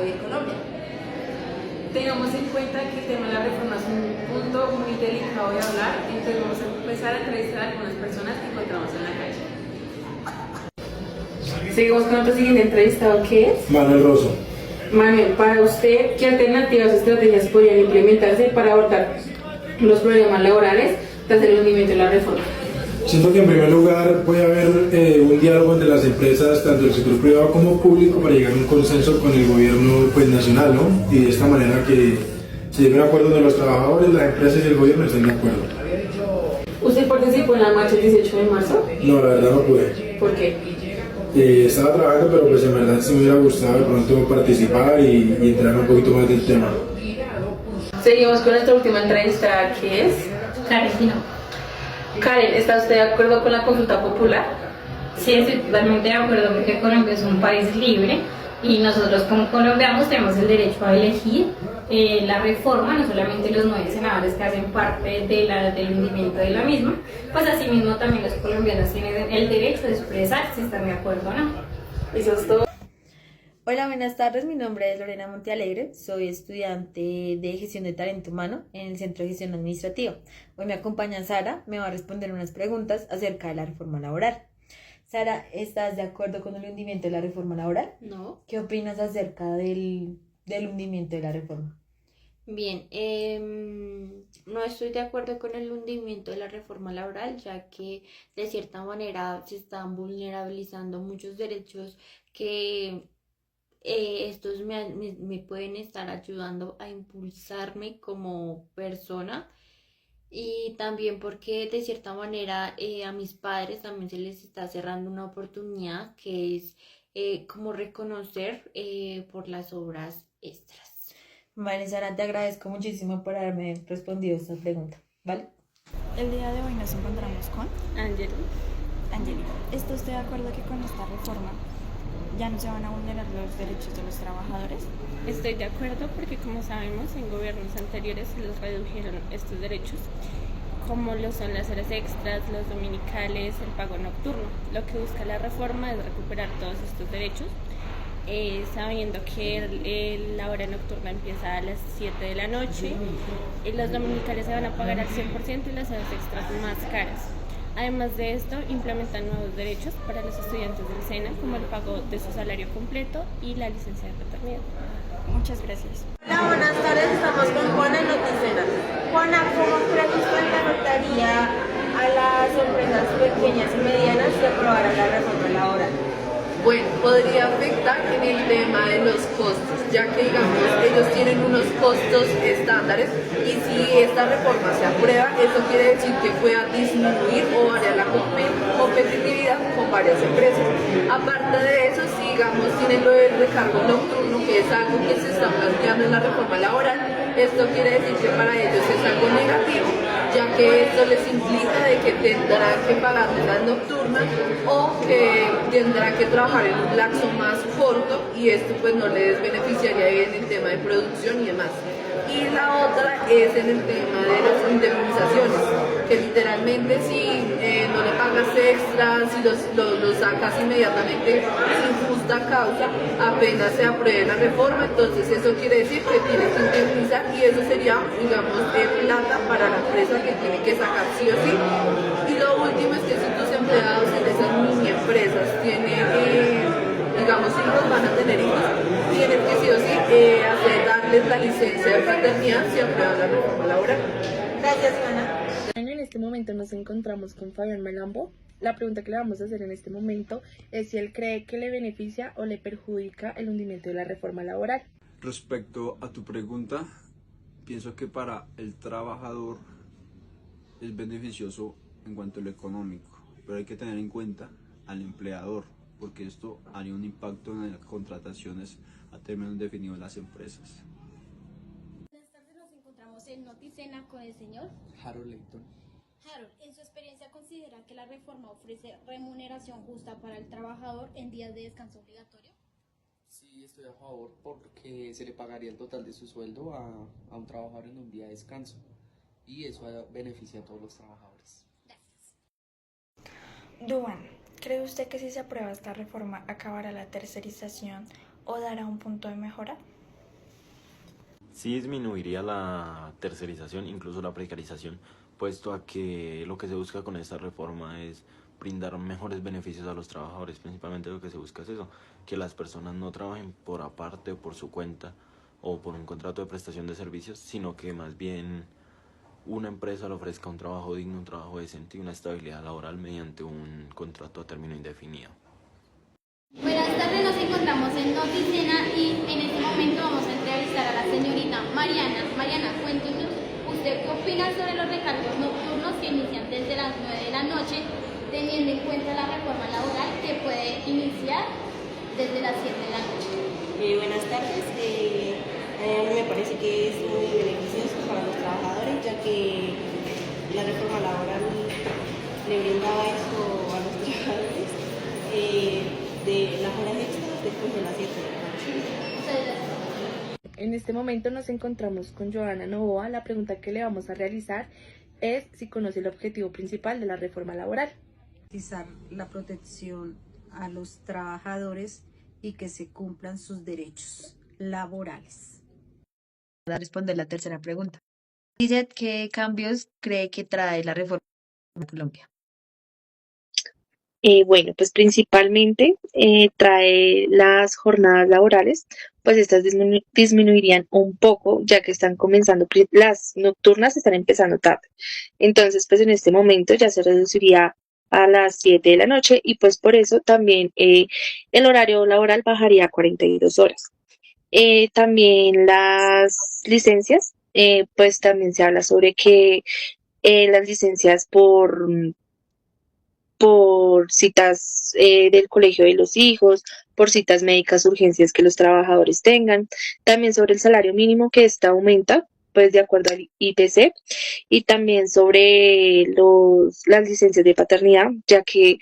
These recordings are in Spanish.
hoy en Colombia. Tengamos en cuenta que el tema de la reforma es un punto muy delicado de hablar, entonces vamos a empezar a entrevistar a algunas personas que encontramos en la calle. Seguimos con nuestro siguiente entrevistado, que es Manuel Rosso. Manuel, para usted, ¿qué alternativas o estrategias podrían implementarse para abordar los problemas laborales tras el hundimiento de la reforma? Siento que en primer lugar puede haber un diálogo entre las empresas, tanto del sector privado como público, para llegar a un consenso con el gobierno nacional, ¿no? Y de esta manera que se llegue a un acuerdo donde los trabajadores, las empresas y el gobierno estén de acuerdo. ¿Usted participó en la marcha el 18 de marzo? No, la verdad no pude. ¿Por qué? Estaba trabajando, pero pues en verdad sí me hubiera gustado de pronto participar y enterarme un poquito más del tema. Seguimos con nuestra última entrevista, que es Karen Pino. Karen, ¿está usted de acuerdo con la consulta popular? Sí, estoy totalmente de acuerdo porque Colombia es un país libre y nosotros como colombianos tenemos el derecho a elegir la reforma, no solamente los 9 senadores que hacen parte del hundimiento de la misma, pues asimismo también los colombianos tienen el derecho de expresar si están de acuerdo o no. Eso es todo. Hola, buenas tardes. Mi nombre es Lorena Montealegre. Soy estudiante de Gestión de Talento Humano en el Centro de Gestión Administrativa. Hoy me acompaña Sara. Me va a responder unas preguntas acerca de la reforma laboral. Sara, ¿estás de acuerdo con el hundimiento de la reforma laboral? No. ¿Qué opinas acerca del hundimiento de la reforma? Bien, no estoy de acuerdo con el hundimiento de la reforma laboral, ya que de cierta manera se están vulnerabilizando muchos derechos que estos me pueden estar ayudando a impulsarme como persona, y también porque de cierta manera a mis padres también se les está cerrando una oportunidad que es como reconocer por las obras extras. Vale, Sara, te agradezco muchísimo por haberme respondido esta pregunta. ¿Vale? El día de hoy nos encontramos con Angeli. Angélica. ¿Está usted de acuerdo que con esta reforma ya no se van a vulnerar los derechos de los trabajadores? Estoy de acuerdo porque, como sabemos, en gobiernos anteriores se les redujeron estos derechos, como lo son las horas extras, los dominicales, el pago nocturno. Lo que busca la reforma es recuperar todos estos derechos, sabiendo que la hora nocturna empieza a las 7 de la noche, los dominicales se van a pagar al 100% y las horas extras más caras. Además de esto, implementan nuevos derechos para los estudiantes del SENA, como el pago de su salario completo y la licencia de paternidad. Muchas gracias. Hola, buenas tardes, estamos con Juana en Noticena. Juana, ¿cómo cree que usted le afectaría a las empresas pequeñas y medianas si aprobara la reforma laboral? Bueno, podría afectar en el tema de los costos, ya que digamos ellos tienen unos costos estándares y si esta reforma se aprueba, eso quiere decir que pueda disminuir o variar la competitividad con varias empresas. Aparte de eso, si digamos tienen lo del recargo nocturno, que es algo que se está planteando en la reforma laboral, esto quiere decir que para ellos es algo negativo, ya que esto les implica de que tendrán que pagar horas nocturnas o que tendrán que trabajar en un lapso más corto, y esto pues no les beneficiaría en el tema de producción y demás. Y la otra es en el tema de las indemnizaciones, que literalmente si no le pagas extras, si los sacas inmediatamente sin justa causa, apenas se apruebe la reforma, entonces eso quiere decir que tienes que indemnizar, y eso sería, digamos, plata para la empresa que tiene que sacar sí o sí. Y lo último es que si tus empleados en esas mini empresas tienen, digamos, hijos, van a tener hijos, tienen que sí o sí darles la licencia de paternidad si aprueban la reforma laboral. Gracias, Juana. En este momento nos encontramos con Fabián Melambo. La pregunta que le vamos a hacer en este momento es si él cree que le beneficia o le perjudica el hundimiento de la reforma laboral. Respecto a tu pregunta, pienso que para el trabajador es beneficioso en cuanto a lo económico, pero hay que tener en cuenta al empleador, porque esto haría un impacto en las contrataciones a términos definidos de las empresas. Buenas tardes, nos encontramos en Noticena con el señor Harold Leighton. Harold, en su experiencia, ¿considera que la reforma ofrece remuneración justa para el trabajador en días de descanso obligatorio? Sí, estoy a favor porque se le pagaría el total de su sueldo a un trabajador en un día de descanso, y eso beneficia a todos los trabajadores. Gracias. Duan, ¿cree usted que si se aprueba esta reforma acabará la tercerización o dará un punto de mejora? Sí disminuiría la tercerización, incluso la precarización, puesto a que lo que se busca con esta reforma es brindar mejores beneficios a los trabajadores. Principalmente lo que se busca es eso, que las personas no trabajen por aparte o por su cuenta o por un contrato de prestación de servicios, sino que más bien una empresa le ofrezca un trabajo digno, un trabajo decente y una estabilidad laboral mediante un contrato a término indefinido. Buenas tardes, nos encontramos en Noticena y en este momento vamos a entrevistar a la señorita Mariana. Mariana, cuéntenos, ¿usted qué opina sobre los recargos nocturnos que inician desde las 9 de la noche, teniendo en cuenta la reforma laboral que puede iniciar desde las 7 de la noche? Buenas tardes, a mí me parece que es muy beneficioso para los trabajadores, ya que la reforma laboral le brindaba eso a los trabajadores de las horas extras después de las 7 de la noche. En este momento nos encontramos con Joana Novoa. La pregunta que le vamos a realizar es si conoce el objetivo principal de la reforma laboral. Garantizar la protección a los trabajadores y que se cumplan sus derechos laborales. Para responder la tercera pregunta. Lizeth, ¿qué cambios cree que trae la reforma en Colombia? Bueno, pues principalmente trae las jornadas laborales, pues estas disminuirían un poco, ya que están comenzando, las nocturnas están empezando tarde. Entonces, pues en este momento ya se reduciría a las 7 de la noche y pues por eso también el horario laboral bajaría a 42 horas. También las licencias, pues también se habla sobre que las licencias por citas del colegio de los hijos, por citas médicas, urgencias que los trabajadores tengan, también sobre el salario mínimo que ésta aumenta, pues de acuerdo al IPC, y también sobre las licencias de paternidad, ya que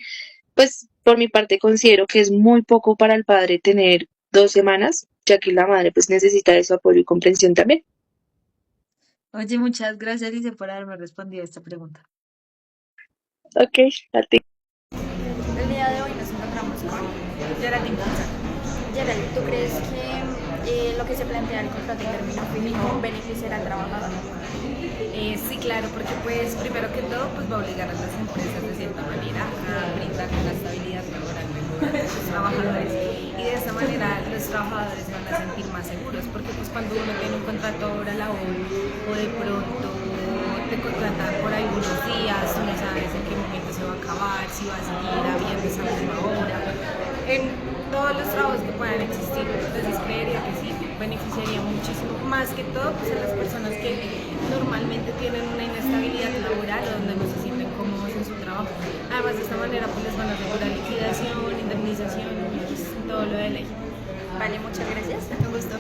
pues por mi parte considero que es muy poco para el padre tener 2 semanas, ya que la madre pues necesita de su apoyo y comprensión también. Oye, muchas gracias, Lice, por haberme respondido a esta pregunta. Ok, a ti. El día de hoy nos encontramos con Geraldine González. Geraldine, ¿tú crees que lo que se plantea el contrato de término fijo beneficiará al trabajador? Sí, claro, porque pues primero que todo pues va a obligar a las empresas de cierta manera a brindar una estabilidad laboral mejor a sus trabajadores y de esa manera los trabajadores se van a sentir más seguros, porque pues cuando uno tiene un contrato ahora laboral o de pronto te contratan por algunos días, tú no sabes en qué momento se va a acabar, si va a seguir habiendo esa misma hora, en todos los trabajos que puedan existir. Entonces creería que sí, beneficiaría muchísimo, más que todo pues a las personas que normalmente tienen una inestabilidad laboral o donde no se sienten cómodos en su trabajo. Además de esta manera pues les van a asegurar liquidación, indemnización, pues, todo lo de ley. Vale, muchas gracias, un gusto.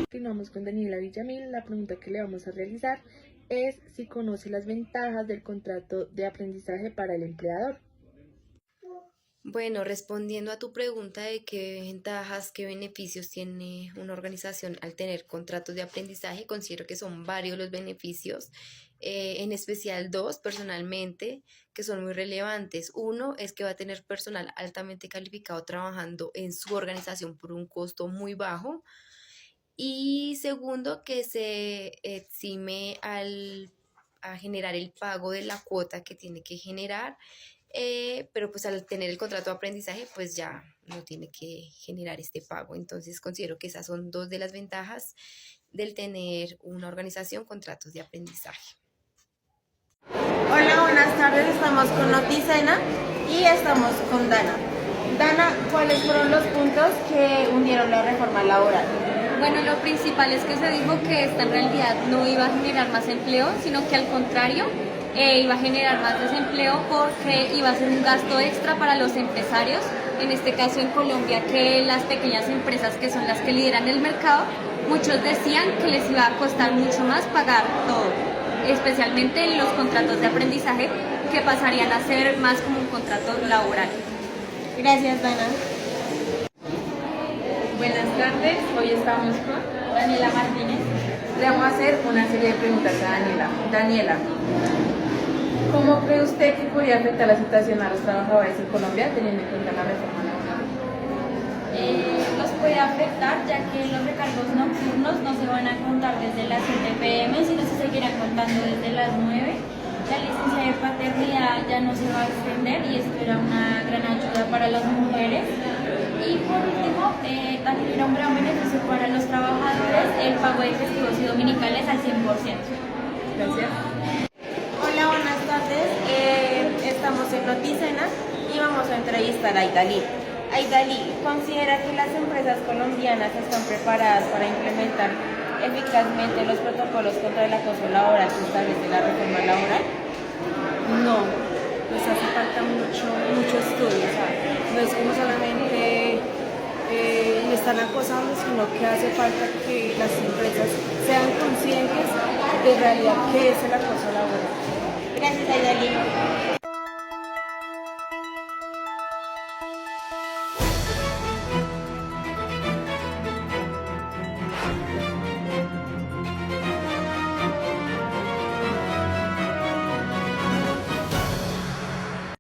Continuamos con Daniela Villamil. La pregunta que le vamos a realizar es si conoce las ventajas del contrato de aprendizaje para el empleador. Bueno, respondiendo a tu pregunta de qué ventajas, qué beneficios tiene una organización al tener contratos de aprendizaje, considero que son varios los beneficios, en especial 2 personalmente, que son muy relevantes. Uno es que va a tener personal altamente calificado trabajando en su organización por un costo muy bajo. Y segundo, que se exime a generar el pago de la cuota que tiene que generar. Pero pues al tener el contrato de aprendizaje pues ya no tiene que generar este pago. Entonces considero que esas son 2 de las ventajas del tener una organización con contratos de aprendizaje. Hola, buenas tardes, estamos con Noticena y estamos con Dana. Dana, ¿cuáles fueron los puntos que hundieron la reforma laboral? Bueno, lo principal es que se dijo que esta en realidad no iba a generar más empleo, sino que al contrario, iba a generar más desempleo porque iba a ser un gasto extra para los empresarios, en este caso en Colombia, que las pequeñas empresas que son las que lideran el mercado, muchos decían que les iba a costar mucho más pagar todo, especialmente los contratos de aprendizaje que pasarían a ser más como un contrato laboral. Gracias, Dana. Buenas tardes, hoy estamos con Daniela Martínez. Le vamos a hacer una serie de preguntas a Daniela. Daniela, ¿cómo cree usted que podría afectar la situación a los trabajadores en Colombia teniendo en cuenta la reforma laboral? Los puede va a afectar, ya que los recargos nocturnos no se van a contar desde las 7 p.m., sino se seguirán contando desde las 9. La licencia de paternidad ya no se va a extender y esto era una gran ayuda para las mujeres. Y por último, también era un gran beneficio para los trabajadores el pago de festivos y dominicales al 100%. Gracias. Hola, buenas tardes. Estamos en Noticena y vamos a entrevistar a Aidalí. Aidalí, ¿considera que las empresas colombianas están preparadas para implementar eficazmente los protocolos contra el acoso laboral que establece la reforma laboral? No, nos hace falta mucho estudio, ¿sabes? No es como solamente le están acosando, sino que hace falta que las empresas sean conscientes de realidad qué es el acoso laboral. Gracias, Aidalí.